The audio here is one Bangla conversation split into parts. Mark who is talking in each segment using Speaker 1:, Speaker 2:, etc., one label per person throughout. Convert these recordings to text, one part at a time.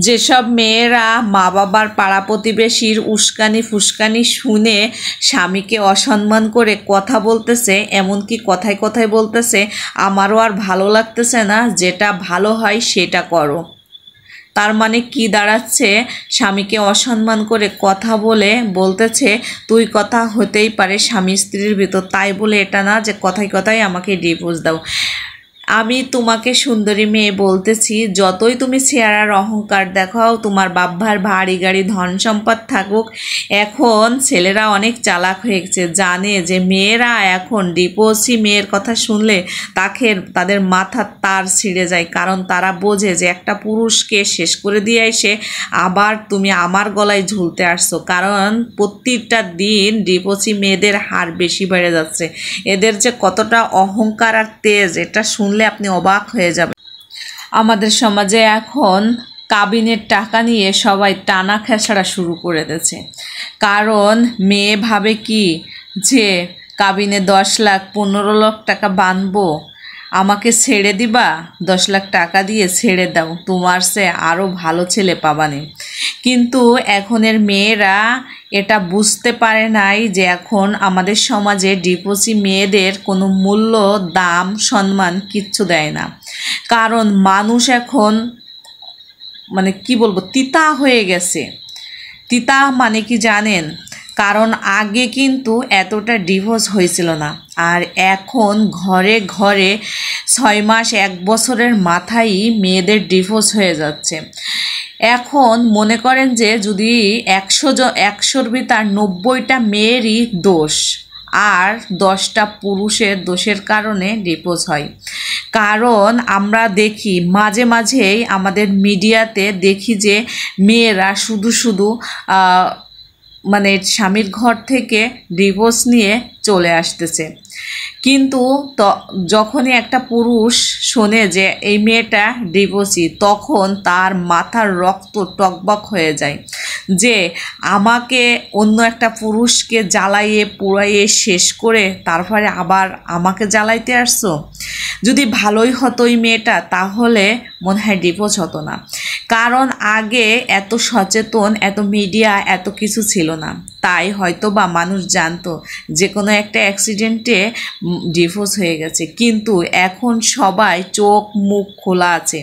Speaker 1: যেসব মেয়েরা মা বাবার পাড়া প্রতিবেশীর উস্কানি ফুসকানি শুনে স্বামীকে অসম্মান করে কথা বলতেছে, এমনকি কথায় কথায় বলতেছে আমারও আর ভালো লাগতেছে না, যেটা ভালো হয় সেটা করো। তার মানে কি দাঁড়াচ্ছে, স্বামীকে অসম্মান করে কথা বলে বলতেছে তুই কথা হতেই পারে স্বামী স্ত্রীর ভিতর, তাই বলে এটা না যে কথায় কথায় আমাকে ডিভোর্স দাও। আমি তোমাকে সুন্দরী মেয়ে বলতেছি, যতই তুমি চেহারার অহংকার দেখাও, তোমার বাবার ভারী গাড়ি ধন সম্পদ থাকুক, এখন ছেলেরা অনেক চালাক হয়ে গেছে, জানে যে মেয়েরা এখন ডিভোর্সি মেয়ের কথা শুনলে তাদের মাথার তার ছিঁড়ে যায়, কারণ তারা বোঝে যে একটা পুরুষকে শেষ করে দিয়ে এসে আবার তুমি আমার গলায় ঝুলতে আসছো। কারণ প্রত্যেকটা দিন ডিভোর্সি মেয়েদের হার বেশি বেড়ে যাচ্ছে। এদের যে কতটা অহংকার আর তেজ, এটা শুনলে আপনি অবাক হয়ে যাবেন। আমাদের সমাজে এখন কাবিনের টাকা নিয়ে সবাই টানা খেসাড়া শুরু করে দিয়েছে। কারণ মেয়ে ভাবে কি যে কাবিনে 10 লাখ 15 লাখ টাকা বাঁধবো, আমাকে ছেড়ে দিবা, 10 লাখ টাকা দিয়ে ছেড়ে দাও, তোমার সে আরও ভালো ছেলে পাবানি। কিন্তু এখনের মেয়েরা এটা বুঝতে পারে নাই যে এখন আমাদের সমাজে ডিভোর্সি মেয়েদের কোনো মূল্য, দাম, সম্মান কিচ্ছু দেয় না। কারণ মানুষ এখন মানে কি বলবো, তিতা হয়ে গেছে। তিতা মানে কি জানেন? কারণ আগে কিন্তু এতটা ডিভোর্স হয়েছিল না, আর এখন ঘরে ঘরে 6 মাস 1 বছরের মাথায় মেয়েদের ডিভোর্স হয়ে যাচ্ছে। এখন মনে করেন যে যদি 100র ভিতর 90টা মেয়েরই দোষ আর 10টা পুরুষের দোষের কারণে ডিভোর্স হয়। কারণ আমরা দেখি মাঝে মাঝেই আমাদের মিডিয়াতে দেখি যে মেয়েরা শুধু শুধু মানে স্বামীর ঘর থেকে ডিভোর্স নিয়ে চলে আসতেছে। কিন্তু যখনই একটা পুরুষ শোনে যে এই মেয়েটা ডিভোর্সি, তখন তার মাথার রক্ত টকবক হয়ে যায় যে আমাকে অন্য একটা পুরুষকে জ্বালাইয়ে পুড়াইয়ে শেষ করে তারপরে আবার আমাকে জ্বালাইতে আসছো। যদি ভালোই হতো ওই মেয়েটা, তাহলে মনে হয় ডিভোর্স হতো না। কারণ আগে এত সচেতন, এত মিডিয়া, এত কিছু ছিল না, তাই হয়তো বা মানুষ জানতো যে কোনো একটা অ্যাক্সিডেন্টে ডিভোর্স হয়ে গেছে। কিন্তু এখন সবাই চোখ মুখ খোলা আছে।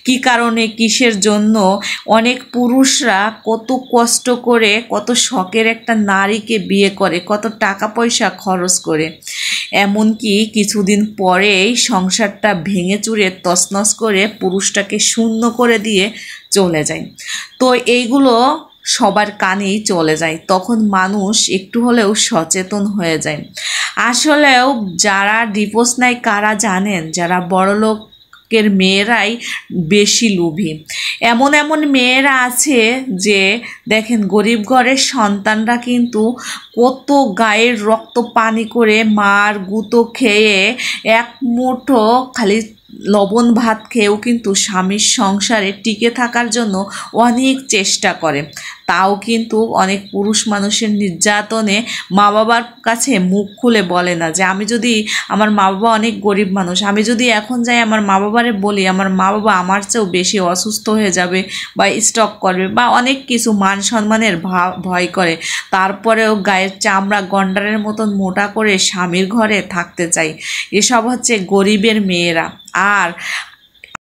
Speaker 1: কি কারণে, কিসের জন্য অনেক পুরুষরা কত কষ্ট করে, কত শখের একটা নারীকে বিয়ে করে, কত টাকা পয়সা খরচ করে, এমনকি কিছুদিন পরেই সংসারটা ভেঙে চুরে তছনছ করে পুরুষটাকে শূন্য করে দিয়ে চলে যায়। তো এইগুলো সবার কানেই চলে যায়, তখন মানুষ একটু হলেও সচেতন হয়ে যায়। আসলেও যারা ডিভোর্স নেয় কারা জানেন? যারা বড়লোকের মেয়েরাই বেশি লোভী। এমন এমন মেয়েরা আছে যে দেখেন গরিব ঘরের সন্তানরা কিন্তু কত গায়ের রক্ত পানি করে মার গুঁতো খেয়ে এক মুঠো খালি লবণ ভাত খেয়েও কিন্তু স্বামীর সংসারে টিকে থাকার জন্য অনেক চেষ্টা করে। তাও কিন্তু অনেক পুরুষ মানুষের নির্যাতনে মা বাবার কাছে মুখ খুলে বলে না যে আমি যদি, আমার মা বাবা অনেক গরিব মানুষ, আমি যদি এখন যাই আমার মা বাবারে বলি, আমার মা বাবা আমার চেয়েও বেশি অসুস্থ হয়ে যাবে বা স্ট্রোক করবে বা অনেক কিছু মান সম্মানের ভয় করে, তারপরেও গায়ের চামড়া গন্ডারের মতন মোটা করে স্বামীর ঘরে থাকতে চাই। এসব হচ্ছে গরিবের মেয়েরা। আর